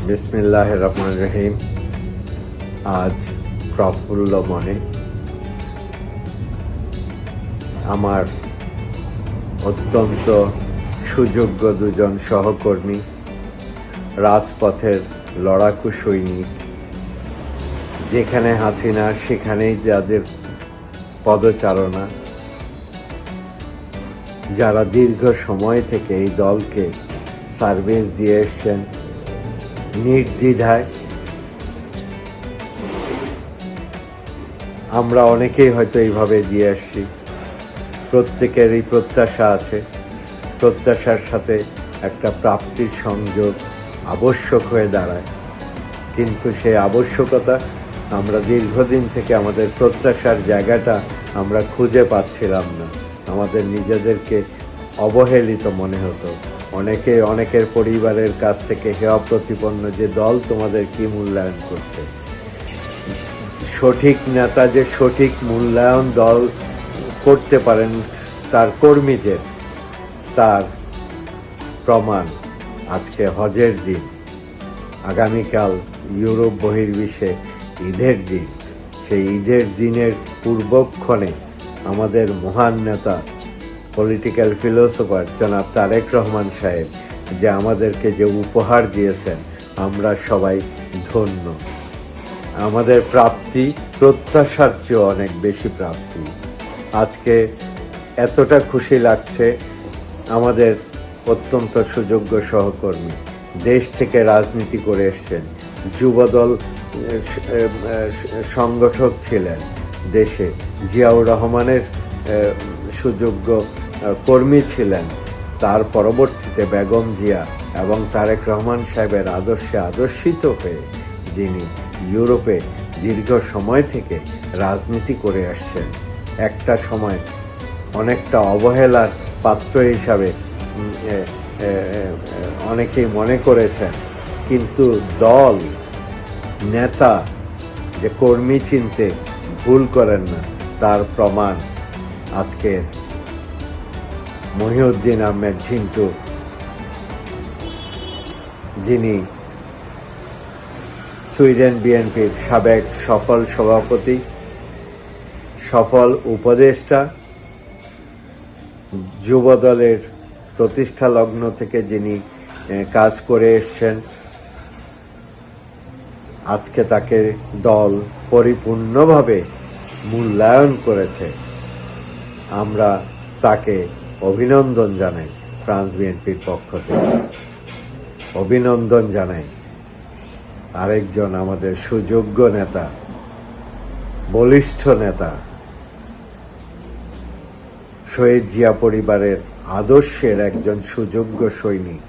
বিসমিল্লাহির রহমানির রহিম। আজ প্রফুল্ল মনে আমার অত্যন্ত সুযোগ্য দুজন সহকর্মী, রাজপথের লড়াকু সৈনিক, যেখানে হাসিনা সেখানেই যাদের পদচারণা, যারা দীর্ঘ সময় থেকে এই দলকে সার্ভিস দিয়ে এসছেন নির্দ্বিধায়। আমরা অনেকেই হয়তো এইভাবে দিয়ে আসছি, প্রত্যেকেরই প্রত্যাশা আছে, প্রত্যাশার সাথে একটা প্রাপ্তির সংযোগ আবশ্যক হয়ে দাঁড়ায়। কিন্তু সেই আবশ্যকতা আমরা দীর্ঘদিন থেকে আমাদের প্রত্যাশার জায়গাটা আমরা খুঁজে পাচ্ছিলাম না। আমাদের নিজেদেরকে অবহেলিত মনে হতো। অনেকের পরিবারের কাছ থেকে হেয় প্রতিপন্ন যে দল তোমাদের কি মূল্যায়ন করছে। সঠিক নেতা যে সঠিক মূল্যায়ন দল করতে পারেন তার কর্মীদের, তার প্রমাণ আজকে হজের দিন, আগামীকাল ইউরোপ বহির্বিশ্বে ঈদের দিন। সেই ঈদের দিনের পূর্বক্ষণে আমাদের মহান নেতা, পলিটিক্যাল ফিলোসফার জনাব তারেক রহমান সাহেব যে আমাদেরকে যে উপহার দিয়েছেন, আমরা সবাই ধন্য। আমাদের প্রাপ্তি প্রত্যাশার চেয়ে অনেক বেশি প্রাপ্তি। আজকে এতটা খুশি লাগছে, আমাদের অত্যন্ত সুযোগ্য সহকর্মী দেশ থেকে রাজনীতি করে এসছেন, যুবদল সংগঠক ছিলেন দেশে, জিয়াউর রহমানের সুযোগ্য কর্মী ছিলেন, তার পরবর্তীতে বেগম জিয়া এবং তারেক রহমান সাহেবের আদর্শে আদর্শিত হয়ে যিনি ইউরোপে দীর্ঘ সময় থেকে রাজনীতি করে আসছেন, একটা সময় অনেকটা অবহেলার পাত্র হিসাবে অনেকেই মনে করেছেন। কিন্তু দল, নেতা যে কর্মী চিনতে ভুল করেন না, তার প্রমাণ আজকে মহিউদ্দিন আহমেদ ঝিন্টু, যিনি সুইডেন বিএনপির সাবেক সফল সভাপতি, সফল উপদেষ্টা, যুবদলের প্রতিষ্ঠা লগ্ন থেকে যিনি কাজ করে এসছেন, আজকে তাকে দল পরিপূর্ণভাবে মূল্যায়ন করেছে। আমরা তাকে অভিনন্দন জানাই, ফ্রান্স বিএনপির পক্ষ থেকে অভিনন্দন জানাই। আরেকজন আমাদের সুযোগ্য নেতা, বলিষ্ঠ নেতা, শহীদ জিয়া পরিবারের আদর্শের একজন সুযোগ্য সৈনিক,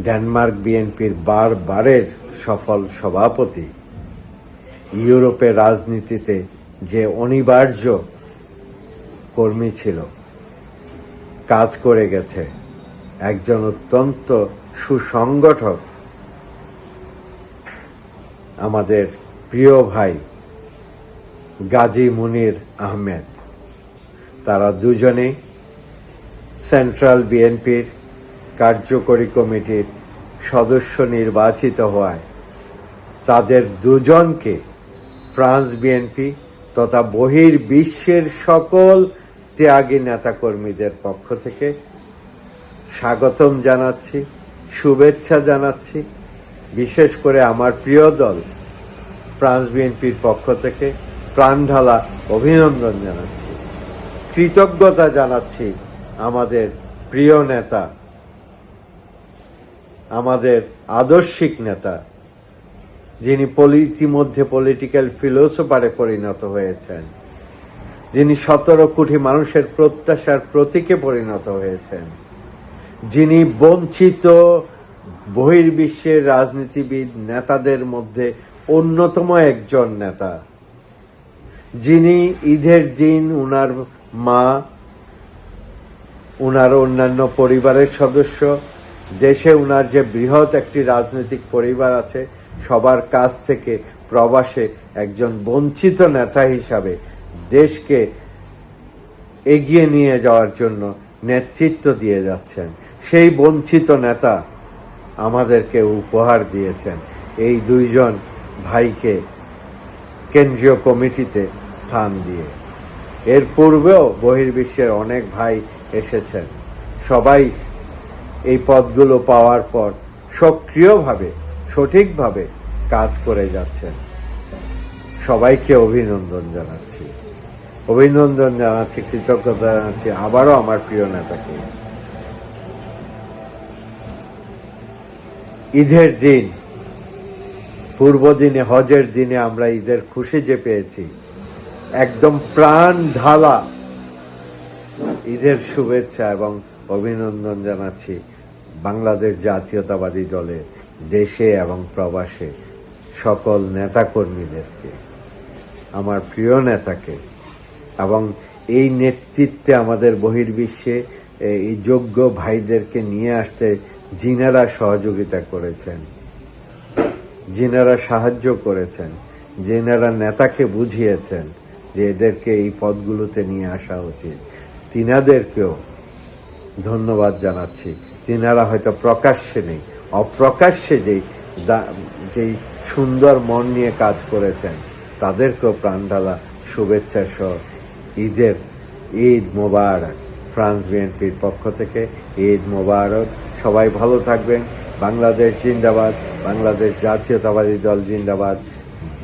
ডেনমার্ক বিএনপির বারের সফল সভাপতি, ইউরোপের রাজনীতিতে যে অনিবার্য কর্মী ছিল, কাজ করে গেছে, একজন অত্যন্ত সুসংগঠক, আমাদের প্রিয় ভাই গাজী মুনির আহমেদ। তারা দুজনেই সেন্ট্রাল বিএনপির কার্যকরী কমিটির সদস্য নির্বাচিত হওয়ায় তাদের দুজনকে ফ্রান্স বিএনপি তথা বহির্বিশ্বের সকল ত্যাগী নেতাকর্মীদের পক্ষ থেকে স্বাগতম জানাচ্ছি, শুভেচ্ছা জানাচ্ছি। বিশেষ করে আমার প্রিয় দল ফ্রান্স বিএনপির পক্ষ থেকে প্রাণঢালা অভিনন্দন জানাচ্ছি, কৃতজ্ঞতা জানাচ্ছি আমাদের প্রিয় নেতা, আমাদের আদর্শিক নেতা, যিনি ইতিমধ্যে পলিটিক্যাল ফিলোসফারে পরিণত হয়েছেন, যিনি 17 কোটি মানুষের প্রত্যাশার প্রতীকে পরিণত হয়েছেন, যিনি বঞ্চিত বহির্বিশ্বের রাজনীতিবিদ নেতাদের মধ্যে অন্যতম একজন নেতা, যিনি ঈদের দিন উনার মা, উনার অন্যান্য পরিবারের সদস্য, দেশে উনার যে বৃহৎ একটি রাজনৈতিক পরিবার আছে, সবার কাছ থেকে প্রবাসে একজন বঞ্চিত নেতা হিসাবে দেশকে এগিয়ে নিয়ে যাওয়ার জন্য নেতৃত্ব দিয়ে যাচ্ছেন। সেই বঞ্চিত নেতা আমাদেরকে উপহার দিয়েছেন এই দুইজন ভাইকে কেন্দ্রীয় কমিটিতে স্থান দিয়ে। এর পূর্বেও বহির্বিশ্বের অনেক ভাই এসেছেন, সবাই এই পদগুলো পাওয়ার পর সক্রিয়ভাবে সঠিকভাবে কাজ করে যাচ্ছেন। সবাইকে অভিনন্দন জানাচ্ছি, কৃতজ্ঞতা জানাচ্ছি আবারও আমার প্রিয় নেতাকে। ঈদের দিন, পূর্ব দিনে হজের দিনে আমরা ঈদের খুশি যে পেয়েছি, একদম প্রাণ ঢালা ঈদের শুভেচ্ছা এবং অভিনন্দন জানাচ্ছি বাংলাদেশ জাতীয়তাবাদী দলের দেশে এবং প্রবাসে সকল নেতাকর্মীদেরকে, আমার প্রিয় নেতাকে, এবং এই নেতৃত্বে আমাদের বহির্বিশ্বে এই যোগ্য ভাইদেরকে নিয়ে আসতে যিনারা সহযোগিতা করেছেন, যিনারা সাহায্য করেছেন, যিনারা নেতাকে বুঝিয়েছেন যে এদেরকে এই পদগুলোতে নিয়ে আসা উচিত, তিনাদেরকেও ধন্যবাদ জানাচ্ছি। তিনারা হয়তো প্রকাশ্যে নেই, অপ্রকাশ্যে যেই সুন্দর মন নিয়ে কাজ করেছেন তাদেরকেও প্রাণঢালা শুভেচ্ছা সহ ঈদ মোবারক। ফ্রান্স বিএনপির পক্ষ থেকে ঈদ মোবারক। সবাই ভালো থাকবেন। বাংলাদেশ জিন্দাবাদ, বাংলাদেশ জাতীয়তাবাদী দল জিন্দাবাদ,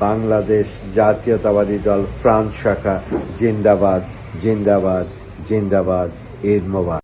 বাংলাদেশ জাতীয়তাবাদী দল ফ্রান্স শাখা জিন্দাবাদ, জিন্দাবাদ, জিন্দাবাদ। ঈদ মোবারক।